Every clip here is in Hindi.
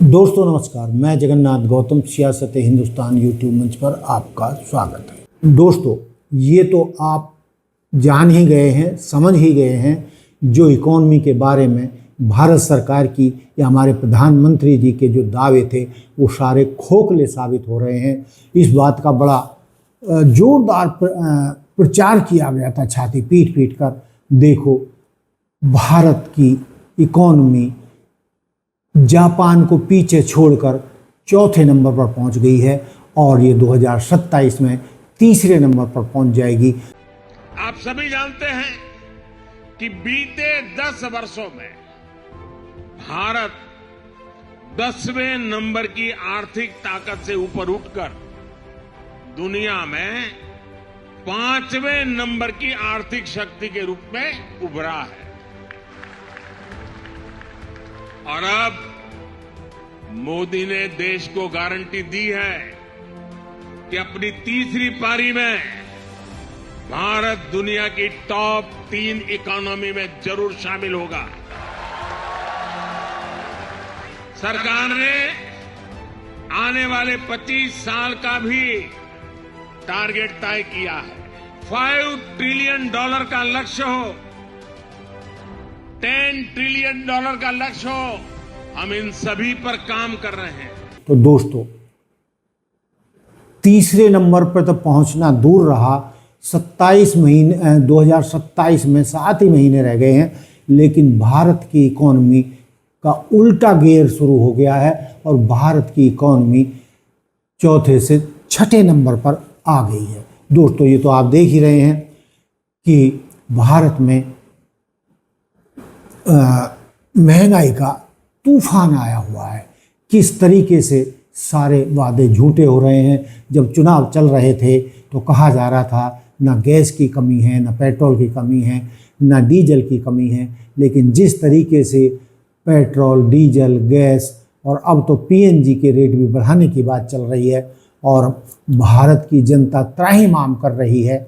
दोस्तों नमस्कार, मैं जगन्नाथ गौतम सियासत हिंदुस्तान यूट्यूब मंच पर आपका स्वागत है। दोस्तों, ये तो आप जान ही गए हैं, समझ ही गए हैं, जो इकॉनमी के बारे में भारत सरकार की या हमारे प्रधानमंत्री जी के जो दावे थे वो सारे खोखले साबित हो रहे हैं। इस बात का बड़ा जोरदार प्रचार किया गया था, छाती पीट पीट कर। देखो, भारत की इकॉनमी जापान को पीछे छोड़कर चौथे नंबर पर पहुंच गई है और ये 2027 में तीसरे नंबर पर पहुंच जाएगी। आप सभी जानते हैं कि बीते 10 वर्षों में भारत 10वें नंबर की आर्थिक ताकत से ऊपर उठकर दुनिया में 5वें नंबर की आर्थिक शक्ति के रूप में उभरा है। और अब मोदी ने देश को गारंटी दी है कि अपनी तीसरी पारी में भारत दुनिया की टॉप 3 इकोनॉमी में जरूर शामिल होगा। सरकार ने आने वाले 25 साल का भी टारगेट तय किया है। $5 ट्रिलियन का लक्ष्य हो, $10 ट्रिलियन का लक्ष्य हो, हम इन सभी पर काम कर रहे हैं। तो दोस्तों, तीसरे नंबर पर तो पहुंचना दूर रहा, 2027 में 7 ही महीने रह गए हैं, लेकिन भारत की इकॉनमी का उल्टा गेयर शुरू हो गया है और भारत की इकॉनमी चौथे से छठे नंबर पर आ गई है। दोस्तों, ये तो आप देख ही रहे हैं कि भारत में महंगाई का तूफान आया हुआ है। किस तरीके से सारे वादे झूठे हो रहे हैं। जब चुनाव चल रहे थे तो कहा जा रहा था ना गैस की कमी है, ना पेट्रोल की कमी है, ना डीजल की कमी है, लेकिन जिस तरीके से पेट्रोल, डीजल, गैस और अब तो पीएनजी के रेट भी बढ़ाने की बात चल रही है और भारत की जनता त्राहिमाम कर रही है।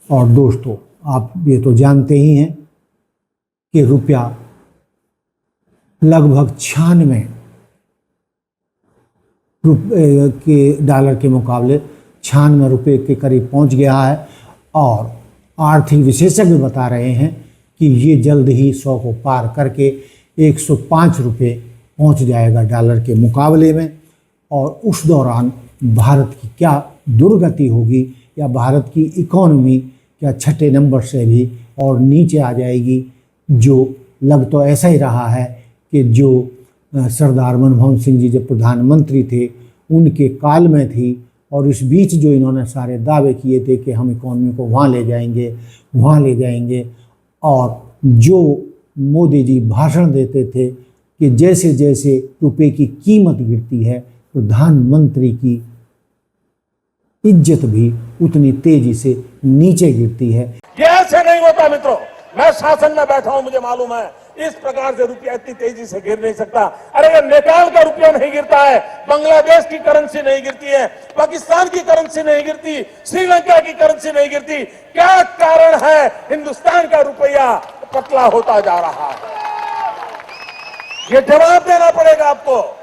और दोस्तों, आप ये तो जानते ही हैं कि रुपया लगभग 96 रुपये के डॉलर के मुकाबले 96 रुपये के करीब पहुंच गया है और आर्थिक विशेषज्ञ बता रहे हैं कि ये जल्द ही 100 को पार करके 105 रुपये पहुंच जाएगा डॉलर के मुकाबले में। और उस दौरान भारत की क्या दुर्गति होगी, या भारत की इकॉनमी क्या छठे नंबर से भी और नीचे आ जाएगी। जो लग तो ऐसा ही रहा है कि जो सरदार मनमोहन सिंह जी जब प्रधानमंत्री थे उनके काल में थी, और इस बीच जो इन्होंने सारे दावे किए थे कि हम इकॉनमी को वहाँ ले जाएंगे, और जो मोदी जी भाषण देते थे कि जैसे जैसे रुपए की कीमत गिरती है, प्रधानमंत्री की इज्जत भी उतनी तेजी से नीचे गिरती है। ये ऐसे नहीं होता मित्रों। मैं शासन में बैठा हूं, मुझे मालूम है इस प्रकार से रुपया इतनी तेजी से गिर नहीं सकता। अरे ये नेपाल का रुपया नहीं गिरता है, बांग्लादेश की करेंसी नहीं गिरती है, पाकिस्तान की करेंसी नहीं गिरती, श्रीलंका की करेंसी नहीं गिरती। क्या कारण है हिंदुस्तान का रुपया पतला होता जा रहा है? ये जवाब देना पड़ेगा आपको।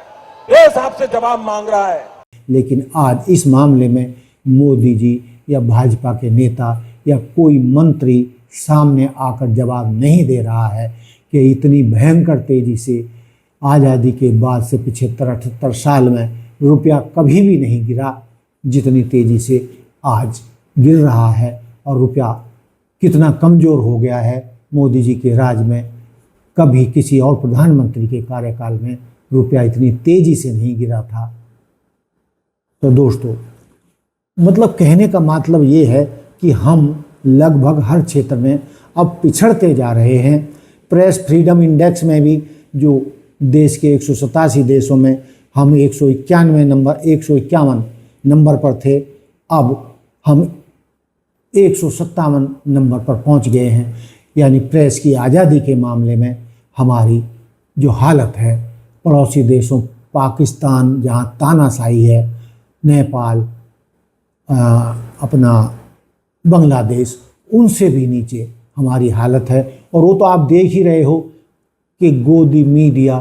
देश आपसे जवाब मांग रहा है। लेकिन आज इस मामले में मोदी जी या भाजपा के नेता या कोई मंत्री सामने आकर जवाब नहीं दे रहा है कि इतनी भयंकर तेजी से आज़ादी के बाद से 75-78 साल में रुपया कभी भी नहीं गिरा जितनी तेजी से आज गिर रहा है। और रुपया कितना कमज़ोर हो गया है मोदी जी के राज में। कभी किसी और प्रधानमंत्री के कार्यकाल में रुपया इतनी तेजी से नहीं गिरा था। तो दोस्तों, मतलब कहने का मतलब ये है कि हम लगभग हर क्षेत्र में अब पिछड़ते जा रहे हैं। प्रेस फ्रीडम इंडेक्स में भी जो देश के 187 देशों में हम 151 नंबर पर थे, अब हम 157 नंबर पर पहुंच गए हैं। यानी प्रेस की आज़ादी के मामले में हमारी जो हालत है, पड़ोसी देशों पाकिस्तान जहां तानाशाही है, नेपाल, अपना बांग्लादेश, उनसे भी नीचे हमारी हालत है। और वो तो आप देख ही रहे हो कि गोदी मीडिया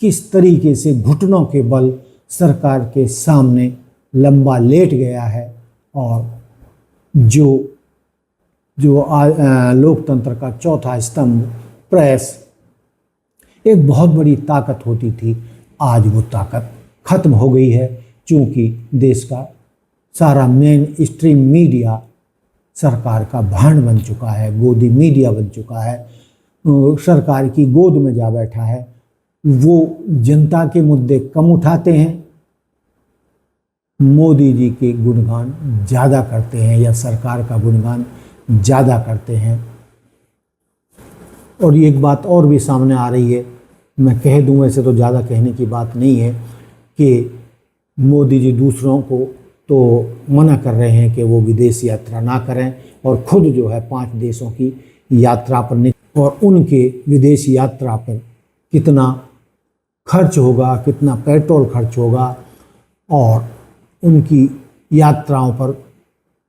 किस तरीके से घुटनों के बल सरकार के सामने लंबा लेट गया है और जो लोकतंत्र का चौथा स्तंभ प्रेस एक बहुत बड़ी ताकत होती थी, आज वो ताकत खत्म हो गई है, क्योंकि देश का सारा मेन स्ट्रीम मीडिया सरकार का भांड बन चुका है, गोदी मीडिया बन चुका है, सरकार की गोद में जा बैठा है। वो जनता के मुद्दे कम उठाते हैं, मोदी जी के गुणगान ज़्यादा करते हैं या सरकार का गुणगान ज़्यादा करते हैं। और एक बात और भी सामने आ रही है, मैं कह दूं, वैसे तो ज़्यादा कहने की बात नहीं है, कि मोदी जी दूसरों को तो मना कर रहे हैं कि वो विदेश यात्रा ना करें और खुद जो है 5 देशों की यात्रा पर और उनके विदेश यात्रा पर कितना खर्च होगा, कितना पेट्रोल खर्च होगा और उनकी यात्राओं पर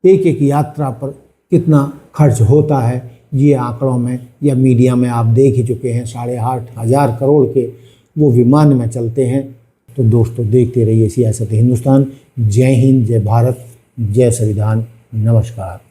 एक एक यात्रा पर कितना खर्च होता है, ये आंकड़ों में या मीडिया में आप देख ही चुके हैं। 8,500 करोड़ के वो विमान में चलते हैं। तो दोस्तों देखते रहिए सियासत हिंदुस्तान। जय हिंद, जय भारत, जय संविधान, नमस्कार।